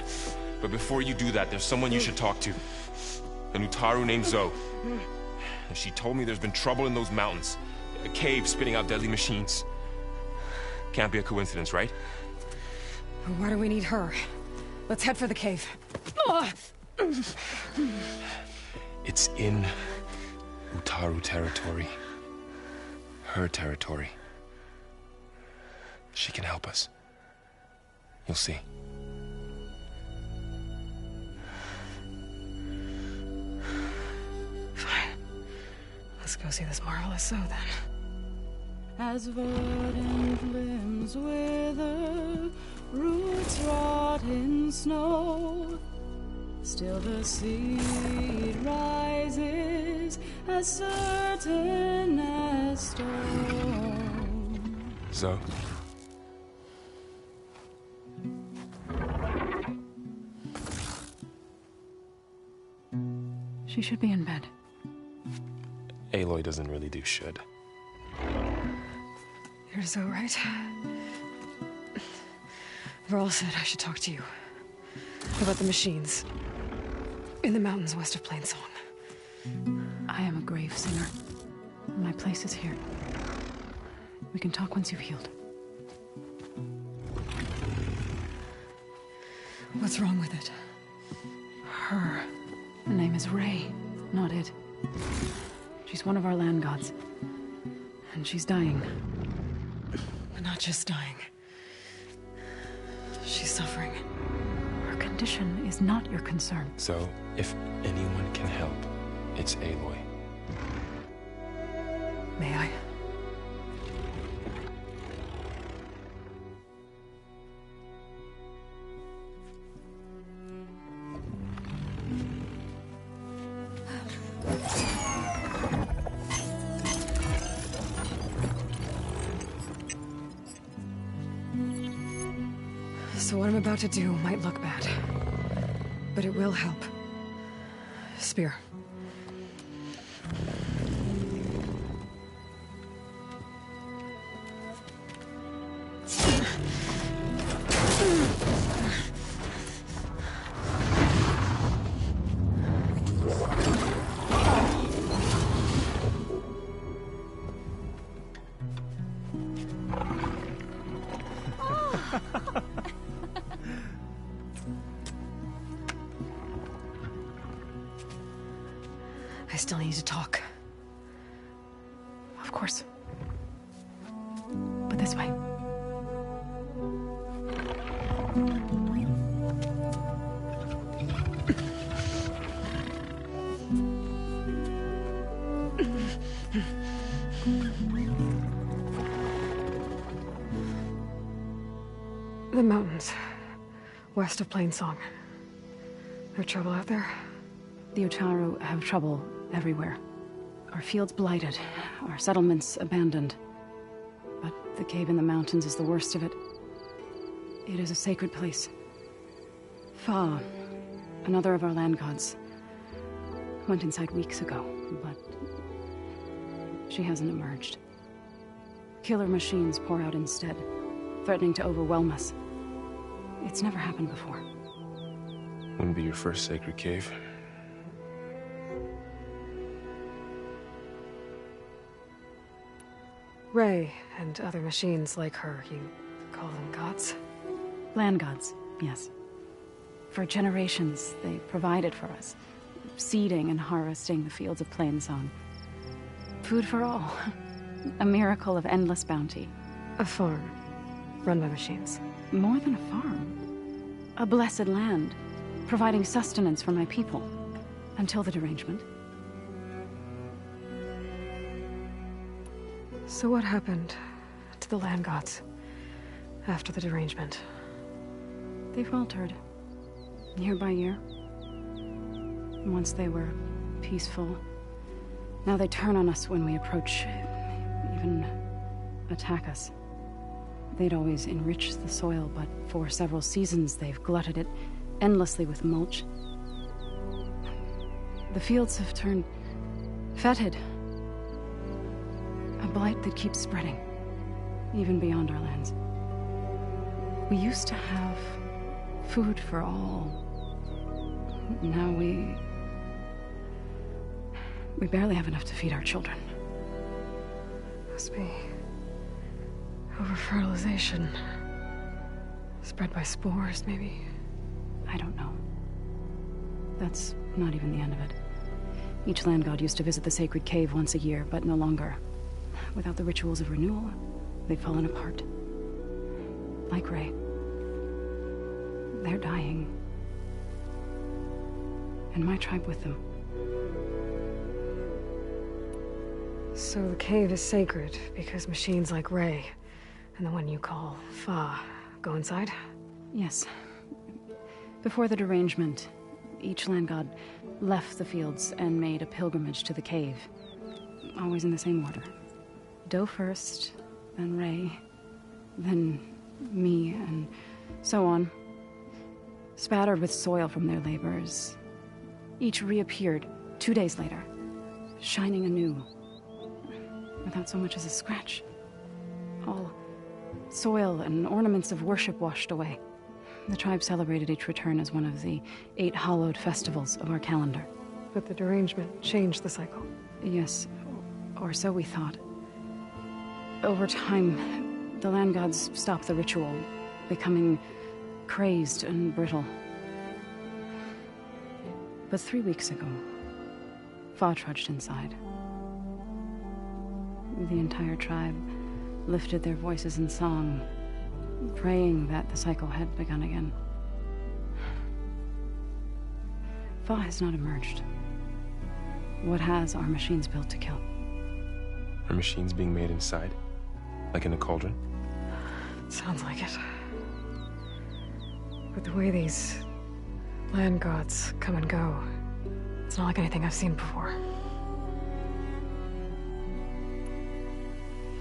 But before you do that, there's someone you should talk to. An Utaru named Zoe. And she told me there's been trouble in those mountains. A cave spitting out deadly machines. Can't be a coincidence, right? Why do we need her? Let's head for the cave. It's in Utaru territory. Her territory. She can help us. You'll see. Fine. Let's go see this marvelous zoo then. As verdant limbs wither, roots rot in snow, still the seed rises as certain as stone. Zoe? She should be in bed. Aloy doesn't really do should. You're so right. Varl said I should talk to you about the machines in the mountains west of Plainsong. I am a grave singer. My place is here. We can talk once you've healed. What's wrong with it? Her name is Ray, not it. She's one of our land gods. And she's dying. But not just dying. She's suffering. Her condition is not your concern. So, if anyone can help, it's Aloy. May I? So what I'm about to do might look bad, but it will help. Spear. I still need to talk. Of course. But this way. The mountains, west of Plainsong. There trouble out there? The Utaru have trouble everywhere. Our fields blighted, our settlements abandoned. But the cave in the mountains is the worst of it. It is a sacred place. Fa, another of our land gods, went inside weeks ago, but she hasn't emerged. Killer machines pour out instead, threatening to overwhelm us. It's never happened before. Wouldn't be your first sacred cave. Ray and other machines like her, you call them gods? Land gods, yes. For generations, they provided for us, seeding and harvesting the fields of Plainsong. Food for all. A miracle of endless bounty. A farm, run by machines. More than a farm. A blessed land, providing sustenance for my people. Until the derangement. So what happened to the land gods after the derangement? They faltered, year by year. Once they were peaceful. Now they turn on us when we approach, even attack us. They'd always enriched the soil, but for several seasons they've glutted it endlessly with mulch. The fields have turned fetid. A blight that keeps spreading, even beyond our lands. We used to have food for all. Now we barely have enough to feed our children. Must be over-fertilization. Spread by spores, maybe? I don't know. that's not even the end of it. Each land god used to visit the sacred cave once a year, but no longer. Without the rituals of renewal, they've fallen apart. Like Ray. They're dying. And my tribe with them. So the cave is sacred because machines like Ray and the one you call Fa go inside? Yes. Before the derangement, each land god left the fields and made a pilgrimage to the cave. Always in the same order. Doe first, then Ray, then me, and so on. Spattered with soil from their labors. Each reappeared 2 days later, shining anew. Without so much as a scratch. All soil and ornaments of worship washed away. The tribe celebrated each return as one of the 8 hallowed festivals of our calendar. But the derangement changed the cycle. Yes, or so we thought. Over time, the land gods stopped the ritual, becoming crazed and brittle. But 3 weeks ago, Fa trudged inside. The entire tribe lifted their voices in song, praying that the cycle had begun again. Fa has not emerged. What has are machines built to kill. Are machines being made inside? Like in a cauldron? Sounds like it. But the way these land gods come and go, it's not like anything I've seen before.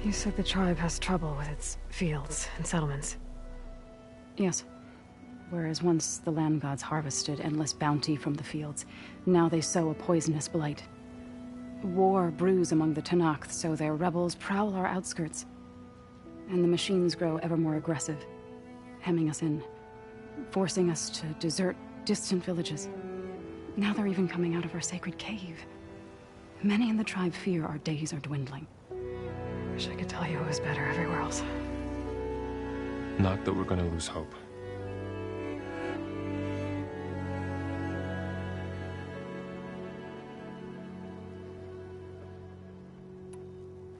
You said the tribe has trouble with its fields and settlements. Yes. Whereas once the land gods harvested endless bounty from the fields, now they sow a poisonous blight. War brews among the Tenakth, so their rebels prowl our outskirts. And the machines grow ever more aggressive, hemming us in, forcing us to desert distant villages. Now they're even coming out of our sacred cave. Many in the tribe fear our days are dwindling. Wish I could tell you it was better everywhere else. Not that we're gonna lose hope.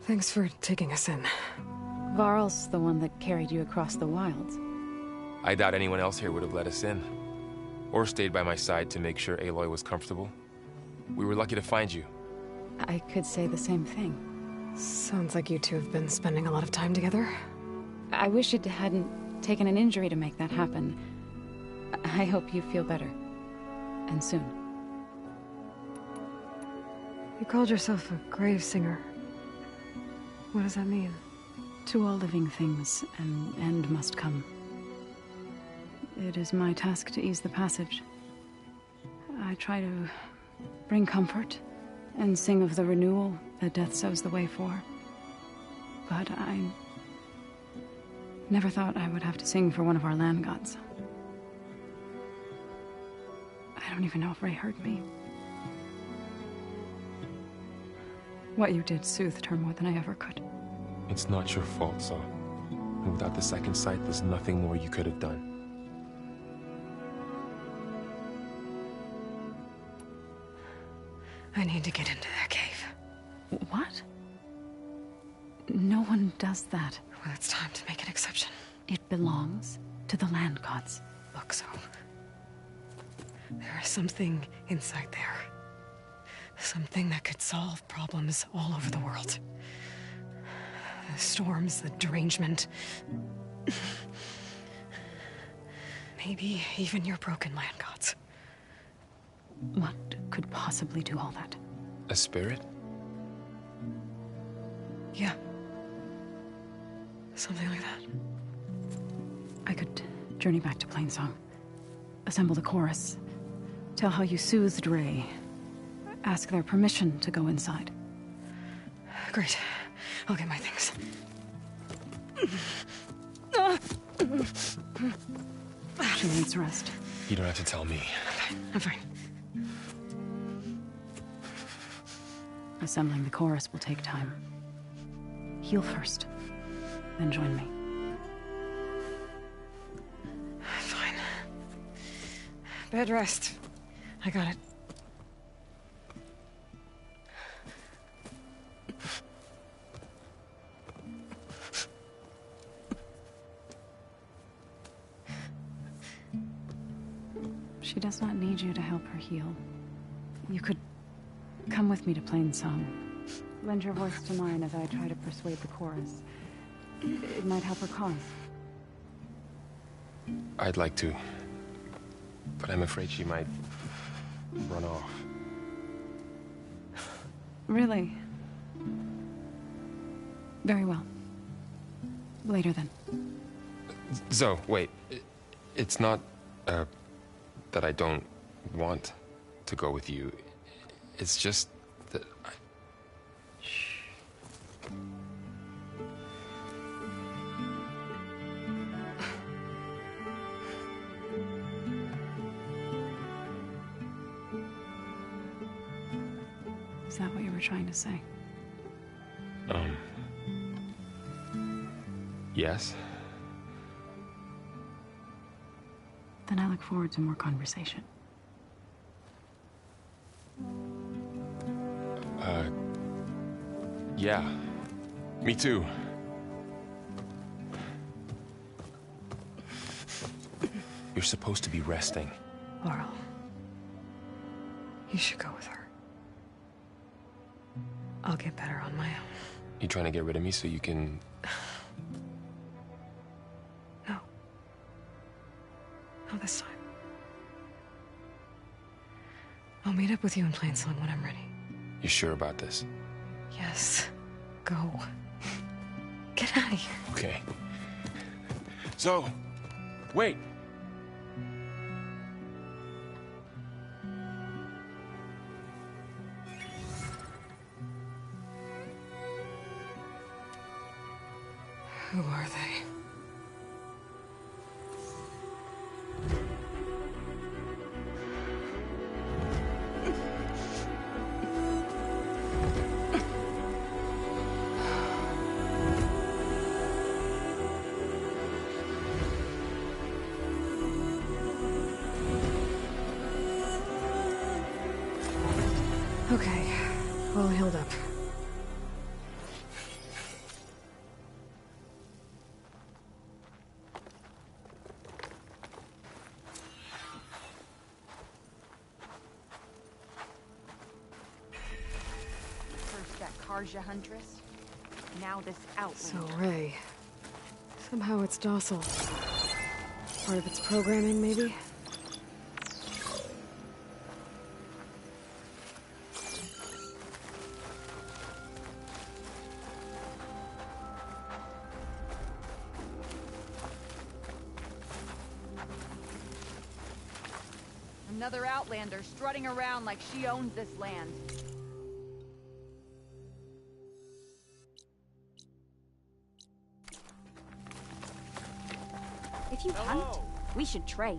Thanks for taking us in. Varl's the one that carried you across the wilds. I doubt anyone else here would have let us in. Or stayed by my side to make sure Aloy was comfortable. We were lucky to find you. I could say the same thing. Sounds like you two have been spending a lot of time together. I wish it hadn't taken an injury to make that happen. I hope you feel better. And soon. You called yourself a grave singer. What does that mean? To all living things, an end must come. It is my task to ease the passage. I try to bring comfort and sing of the renewal that death sows the way for. But I never thought I would have to sing for one of our land gods. I don't even know if Ray heard me. What you did soothed her more than I ever could. It's not your fault, Saw. And without the second sight, there's nothing more you could have done. I need to get into that cave. What? No one does that. Well, it's time to make an exception. It belongs to the land gods. Look, so there is something inside there. Something that could solve problems all over the world. The storms, the derangement. Maybe even your broken land gods. What could possibly do all that? A spirit? Yeah. Something like that. I could journey back to Plainsong. Assemble the chorus. Tell how you soothed Ray. Ask their permission to go inside. Great. I'll get my things. She needs rest. You don't have to tell me. I'm fine. Assembling the chorus will take time. Heal first, then join me. Fine. Bed rest. I got it. She does not need you to help her heal. You could come with me to Plainsong. Lend your voice to mine as I try to persuade the chorus. It might help her cause. I'd like to, but I'm afraid she might run off. Really? Very well. Later then. Zoe, wait. It's not, that I don't want to go with you. It's just that I... Shh. Is that what you were trying to say? Yes? Then I look forward to more conversation. Yeah. Me too. You're supposed to be resting. Laurel, you should go with her. I'll get better on my own. You trying to get rid of me so you can... No. Not this time. I'll meet up with you in Plainsong when I'm ready. You sure about this? Yes. Go. Get out of here. Okay. So, wait. Who are they? Okay, all healed up. First that Karja huntress, now this outlander. So, Ray. Somehow it's docile. Part of its programming, maybe? Another outlander strutting around like she owns this land. If you hunt, we should trade.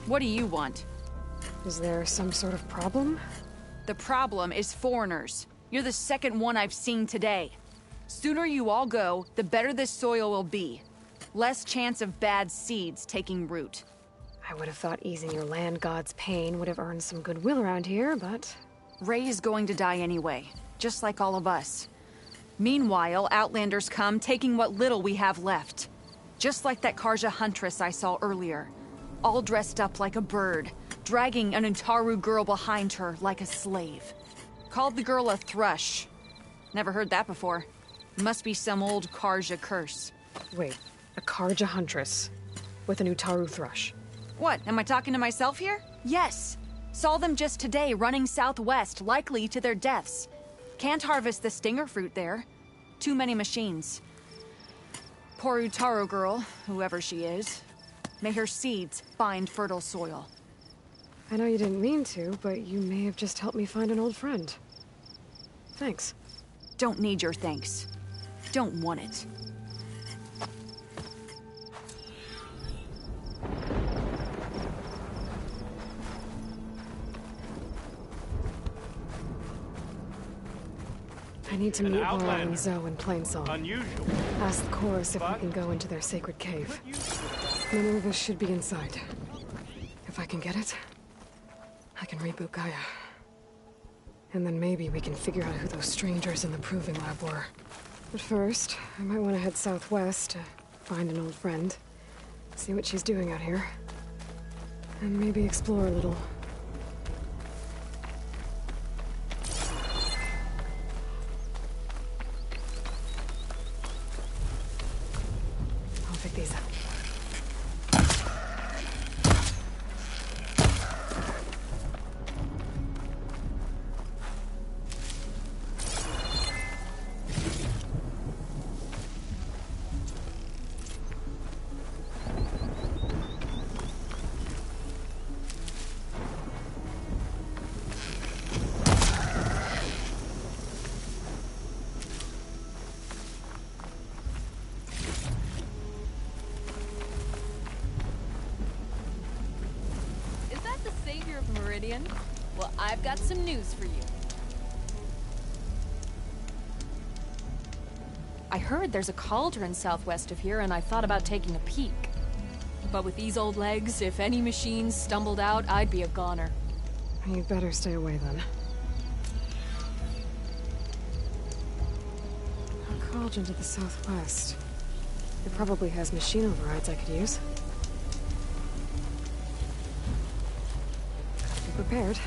What do you want? Is there some sort of problem? The problem is foreigners. You're the second one I've seen today. Sooner you all go, the better this soil will be. Less chance of bad seeds taking root. I would have thought easing your land god's pain would have earned some goodwill around here, but... Ray's going to die anyway, just like all of us. Meanwhile, Outlanders come, taking what little we have left. Just like that Karja huntress I saw earlier. All dressed up like a bird, dragging an Utaru girl behind her like a slave. Called the girl a thrush. Never heard that before. Must be some old Karja curse. Wait, a Karja huntress with an Utaru thrush. What, am I talking to myself here? Yes. Saw them just today running southwest, likely to their deaths. Can't harvest the stinger fruit there. Too many machines. Poor Utaru girl, whoever she is. May her seeds find fertile soil. I know you didn't mean to, but you may have just helped me find an old friend. Thanks. Don't need your thanks. Don't want it. I need to meet Laurel and Zoe in Plainsong. Unusual. Ask the chorus if we can go into their sacred cave. Minerva should be inside. If I can get it, I can reboot Gaia. And then maybe we can figure out who those strangers in the proving lab were. But first, I might want to head southwest to find an old friend. See what she's doing out here. And maybe explore a little. I'll pick these up. Well, I've got some news for you. I heard there's a cauldron southwest of here, and I thought about taking a peek. But with these old legs, if any machines stumbled out, I'd be a goner. You'd better stay away then. A cauldron to the southwest. It probably has machine overrides I could use. Gotta be prepared.